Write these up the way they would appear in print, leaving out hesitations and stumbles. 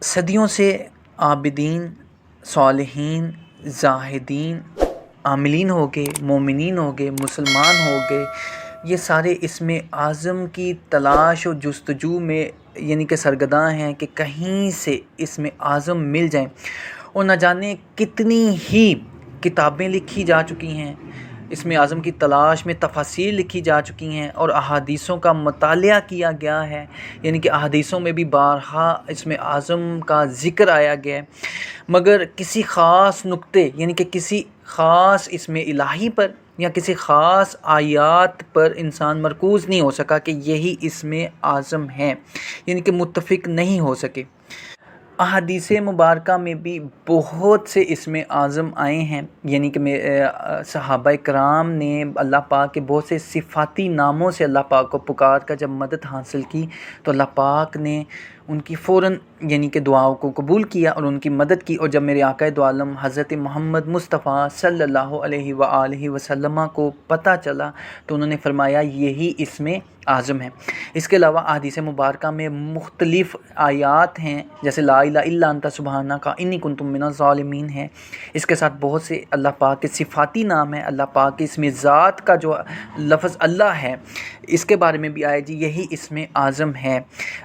صدیوں سے عابدین، صالحین، زاہدین، عاملین ہو گئے، مومنین ہو گئے، مسلمان ہو گئے، یہ سارے اسم اعظم کی تلاش و جستجو میں یعنی کہ سرگرداں ہیں کہ کہیں سے اسم اعظم مل جائیں، اور نہ جانے کتنی ہی کتابیں لکھی جا چکی ہیں، اسم اعظم کی تلاش میں تفاسیر لکھی جا چکی ہیں اور احادیثوں کا مطالعہ کیا گیا ہے، یعنی کہ احادیثوں میں بھی بارہا اسم اعظم کا ذکر آیا گیا ہے، مگر کسی خاص نقطے یعنی کہ کسی خاص اسم الہی پر یا کسی خاص آیات پر انسان مرکوز نہیں ہو سکا کہ یہی اسم اعظم ہے، یعنی کہ متفق نہیں ہو سکے۔ احادیث مبارکہ میں بھی بہت سے اسم اعظم آئے ہیں، یعنی کہ صحابہ کرام نے اللہ پاک کے بہت سے صفاتی ناموں سے اللہ پاک کو پکار کر جب مدد حاصل کی تو اللہ پاک نے ان کی فوراً یعنی کہ دعاؤں کو قبول کیا اور ان کی مدد کی، اور جب میرے آقا دو عالم حضرت محمد مصطفیٰ صلی اللہ علیہ وآلہ وسلم کو پتہ چلا تو انہوں نے فرمایا یہی اسم اعظم ہے۔ اس کے علاوہ احادیث مبارکہ میں مختلف آیات ہیں، جیسے لا الہ الا انت سبحانک انی کنت من الظالمین ہے، اس کے ساتھ بہت سے اللہ پاک کے صفاتی نام ہیں، اللہ پاک کے اسم ذات کا جو لفظ اللہ ہے اس کے بارے میں بھی آیا جی یہی اسم اعظم ہے۔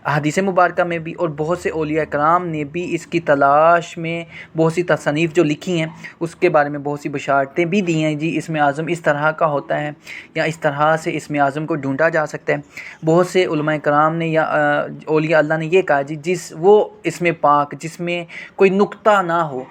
احادیث مبارکہ میں بھی اور بہت سے اولیاء کرام نے بھی اس کی تلاش میں بہت سی تصانیف جو لکھی ہیں اس کے بارے میں بہت سی بشارتیں بھی دی ہیں جی اسم اعظم اس طرح کا ہوتا ہے یا اس طرح سے اسم اعظم کو ڈھونڈا جا سکتا ہے۔ بہت سے علماء کرام نے یا اولیاء اللہ نے یہ کہا جی جس وہ اسم پاک جس میں کوئی نقطہ نہ ہو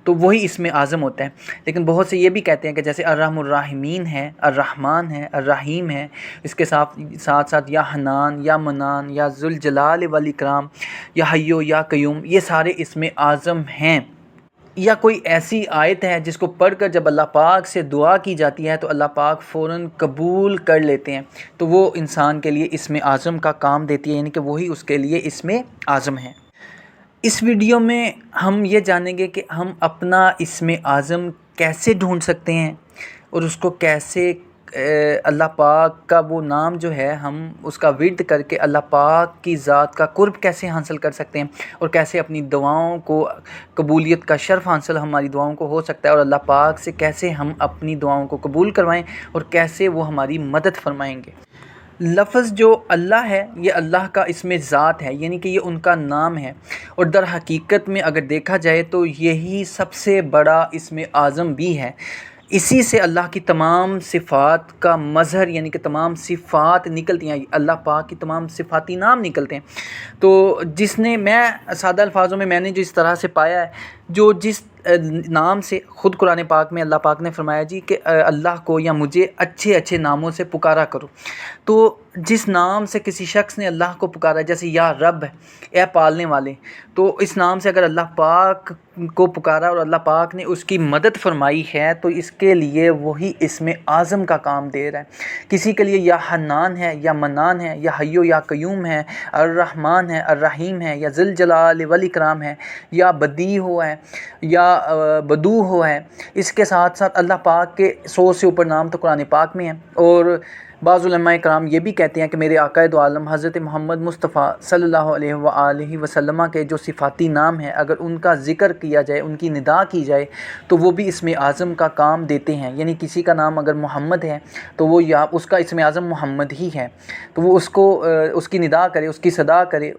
تو وہی اسم اعظم ہوتا ہے، لیکن بہت سے یہ بھی کہتے ہیں کہ جیسے الرحم الراحمین ہے، الرحمن ہے، الرحیم ہے، اس کے ساتھ ساتھ یا حنان یا منان یا ذوالجلال والاکرام یا حیو یا قیوم، یہ سارے اسم اعظم ہیں۔ یا کوئی ایسی آیت ہے جس کو پڑھ کر جب اللہ پاک سے دعا کی جاتی ہے تو اللہ پاک فوراً قبول کر لیتے ہیں، تو وہ انسان کے لیے اسم اعظم کا کام دیتی ہے، یعنی کہ وہی اس کے لیے اسم اعظم ہے۔ اس ویڈیو میں ہم یہ جانیں گے کہ ہم اپنا اسم اعظم کیسے ڈھونڈ سکتے ہیں اور اس کو کیسے اللہ پاک کا وہ نام جو ہے ہم اس کا ورد کر کے اللہ پاک کی ذات کا قرب کیسے حاصل کر سکتے ہیں، اور کیسے اپنی دعاؤں کو قبولیت کا شرف حاصل ہماری دعاؤں کو ہو سکتا ہے، اور اللہ پاک سے کیسے ہم اپنی دعاؤں کو قبول کروائیں اور کیسے وہ ہماری مدد فرمائیں گے۔ لفظ جو اللہ ہے یہ اللہ کا اسم ذات ہے، یعنی کہ یہ ان کا نام ہے، اور در حقیقت میں اگر دیکھا جائے تو یہی سب سے بڑا اسم اعظم بھی ہے۔ اسی سے اللہ کی تمام صفات کا مظہر یعنی کہ تمام صفات نکلتی ہیں، اللہ پاک کی تمام صفاتی نام نکلتے ہیں۔ تو جس نے میں سادہ الفاظوں میں نے جو اس طرح سے پایا ہے، جو جس نام سے خود قرآن پاک میں اللہ پاک نے فرمایا جی کہ اللہ کو یا مجھے اچھے اچھے ناموں سے پکارا کرو، تو جس نام سے کسی شخص نے اللہ کو پکارا جیسے یا رب اے پالنے والے، تو اس نام سے اگر اللہ پاک کو پکارا اور اللہ پاک نے اس کی مدد فرمائی ہے تو اس کے لیے وہی اسم اعظم کا کام دے رہا ہے۔ کسی کے لیے یا حنان ہے یا منان ہے یا حیو یا قیوم ہے، الرحمن ہے، الرحیم ہے، یا ذوالجلال والاکرام ہے، یا بدیع ہے یا بدوع ہے۔ اس کے ساتھ ساتھ اللہ پاک کے 100 سے اوپر نام تو قرآن پاک میں ہیں، اور بعض علماء کرام یہ بھی کہتے ہیں کہ میرے آقا دو عالم حضرت محمد مصطفیٰ صلی اللہ علیہ وآلہ وسلم کے جو صفاتی نام ہیں اگر ان کا ذکر کیا جائے، ان کی ندا کی جائے تو وہ بھی اسم اعظم کا کام دیتے ہیں، یعنی کسی کا نام اگر محمد ہے تو وہ یا اس کا اسم اعظم محمد ہی ہے، تو وہ اس کو اس کی ندا کرے، اس کی صدا کرے،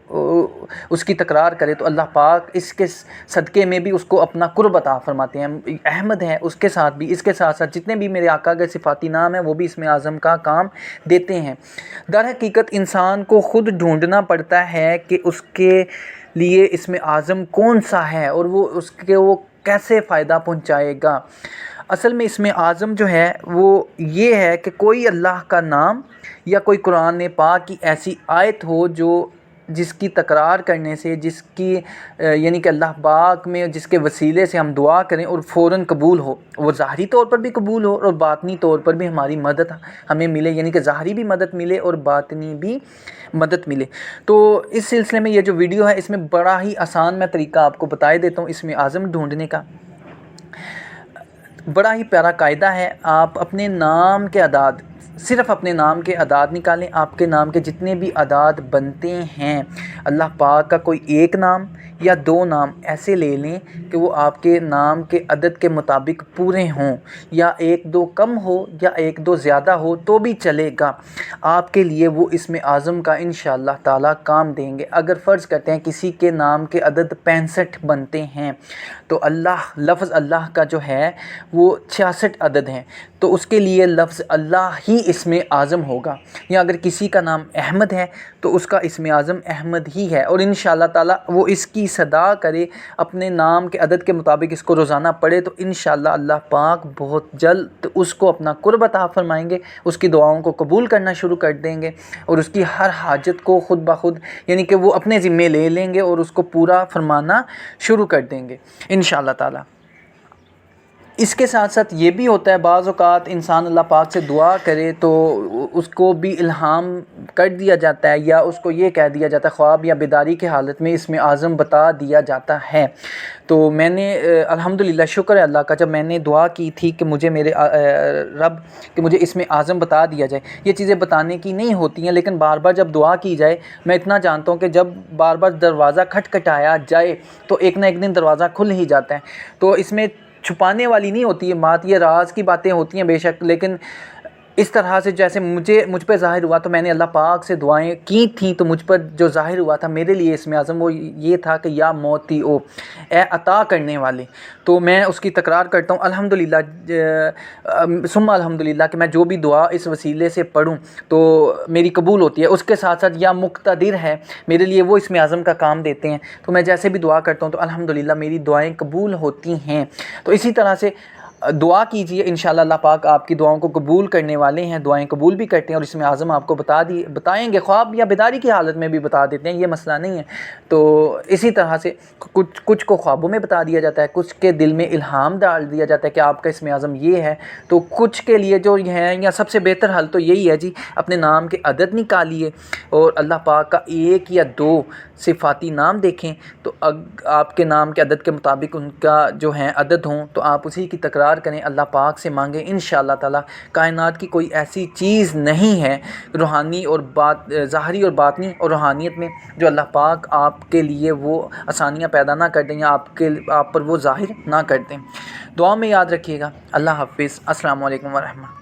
اس کی تکرار کرے تو اللہ پاک اس کے صدقے میں بھی اس کو اپنا قرب عطا فرماتے ہیں۔ احمد ہے اس کے ساتھ بھی، اس کے ساتھ ساتھ جتنے بھی میرے آقا کے صفاتی نام ہیں وہ بھی اسم اعظم کا کام دیتے ہیں۔ در حقیقت انسان کو خود ڈھونڈنا پڑتا ہے کہ اس کے لیے اسم اعظم کون سا ہے اور وہ کیسے فائدہ پہنچائے گا۔ اصل میں اسم اعظم جو ہے وہ یہ ہے کہ کوئی اللہ کا نام یا کوئی قرآن پاک کی ایسی آیت ہو جس کی تکرار کرنے سے یعنی کہ اللہ پاک میں جس کے وسیلے سے ہم دعا کریں اور فوراً قبول ہو، وہ ظاہری طور پر بھی قبول ہو اور باطنی طور پر بھی ہماری مدد ہمیں ملے، یعنی کہ ظاہری بھی مدد ملے اور باطنی بھی مدد ملے۔ تو اس سلسلے میں یہ جو ویڈیو ہے اس میں بڑا ہی آسان میں طریقہ آپ کو بتائے دیتا ہوں اسم اعظم ڈھونڈنے کا۔ بڑا ہی پیارا قاعدہ ہے، آپ اپنے نام کے اعداد صرف اپنے نام کے اعداد نکالیں، آپ کے نام کے جتنے بھی اعداد بنتے ہیں اللہ پاک کا کوئی ایک نام یا دو نام ایسے لے لیں کہ وہ آپ کے نام کے عدد کے مطابق پورے ہوں، یا ایک دو کم ہو یا ایک دو زیادہ ہو تو بھی چلے گا، آپ کے لیے وہ اسم اعظم کا انشاءاللہ تعالیٰ کام دیں گے۔ اگر فرض کرتے ہیں کسی کے نام کے عدد 65 بنتے ہیں تو لفظ اللہ کا جو ہے وہ 66 عدد ہیں، تو اس کے لیے لفظ اللہ ہی اسم اعظم ہوگا۔ یا اگر کسی کا نام احمد ہے تو اس کا اسم اعظم احمد ہی ہے، اور انشاءاللہ تعالیٰ وہ اس کی صدا کرے، اپنے نام کے عدد کے مطابق اس کو روزانہ پڑھے، تو انشاءاللہ اللہ پاک بہت جلد اس کو اپنا قرب عطا فرمائیں گے، اس کی دعاؤں کو قبول کرنا شروع کر دیں گے، اور اس کی ہر حاجت کو خود بخود یعنی کہ وہ اپنے ذمے لے لیں گے اور اس کو پورا فرمانا شروع کر دیں گے انشاءاللہ تعالیٰ۔ اس کے ساتھ ساتھ یہ بھی ہوتا ہے بعض اوقات انسان اللہ پاک سے دعا کرے تو اس کو بھی الہام کر دیا جاتا ہے، یا اس کو یہ کہہ دیا جاتا ہے، خواب یا بیداری کے حالت میں اسم اعظم بتا دیا جاتا ہے۔ تو میں نے الحمدللہ شکر ہے اللہ کا، جب میں نے دعا کی تھی کہ مجھے میرے رب کہ مجھے اسم اعظم بتا دیا جائے، یہ چیزیں بتانے کی نہیں ہوتی ہیں، لیکن بار بار جب دعا کی جائے، میں اتنا جانتا ہوں کہ جب بار بار دروازہ کھٹکھٹایا جائے تو ایک نہ ایک دن دروازہ کھل ہی جاتا ہے۔ تو اس میں چھپانے والی نہیں ہوتی ہے بات، یہ راز کی باتیں ہوتی ہیں بے شک، لیکن اس طرح سے جیسے مجھ پہ ظاہر ہوا تو میں نے اللہ پاک سے دعائیں کی تھیں، تو مجھ پر جو ظاہر ہوا تھا میرے لیے اسم اعظم وہ یہ تھا کہ یا موتی او، اے عطا کرنے والے۔ تو میں اس کی تکرار کرتا ہوں الحمدللہ ثم الحمدللہ کہ میں جو بھی دعا اس وسیلے سے پڑھوں تو میری قبول ہوتی ہے۔ اس کے ساتھ ساتھ یا مقتدر ہے میرے لیے، وہ اسم اعظم کا کام دیتے ہیں، تو میں جیسے بھی دعا کرتا ہوں تو الحمدللہ میری دعائیں قبول ہوتی ہیں۔ تو اسی طرح سے دعا کیجئے، انشاءاللہ اللہ پاک آپ کی دعاؤں کو قبول کرنے والے ہیں، دعائیں قبول بھی کرتے ہیں، اور اسم اعظم آپ کو بتائیں گے، خواب یا بیداری کی حالت میں بھی بتا دیتے ہیں، یہ مسئلہ نہیں ہے۔ تو اسی طرح سے کچھ کو خوابوں میں بتا دیا جاتا ہے، کچھ کے دل میں الہام ڈال دیا جاتا ہے کہ آپ کا اسم اعظم یہ ہے، تو کچھ کے لیے جو ہے یا سب سے بہتر حل تو یہی ہے جی، اپنے نام کے عدد نکالیے اور اللہ پاک کا ایک یا دو صفاتی نام دیکھیں، تو آپ کے نام کے عدد کے مطابق ان کا جو ہے عدد ہوں تو آپ اسی کی تکرار کریں، اللہ پاک سے مانگیں انشاءاللہ تعالی۔ کائنات کی کوئی ایسی چیز نہیں ہے روحانی اور ظاہری اور باطنی اور روحانیت میں جو اللہ پاک آپ کے لیے وہ آسانیاں پیدا نہ کر دیں یا آپ پر وہ ظاہر نہ کر دیں۔ دعا میں یاد رکھیے گا۔ اللہ حافظ۔ السلام علیکم ورحمۃ۔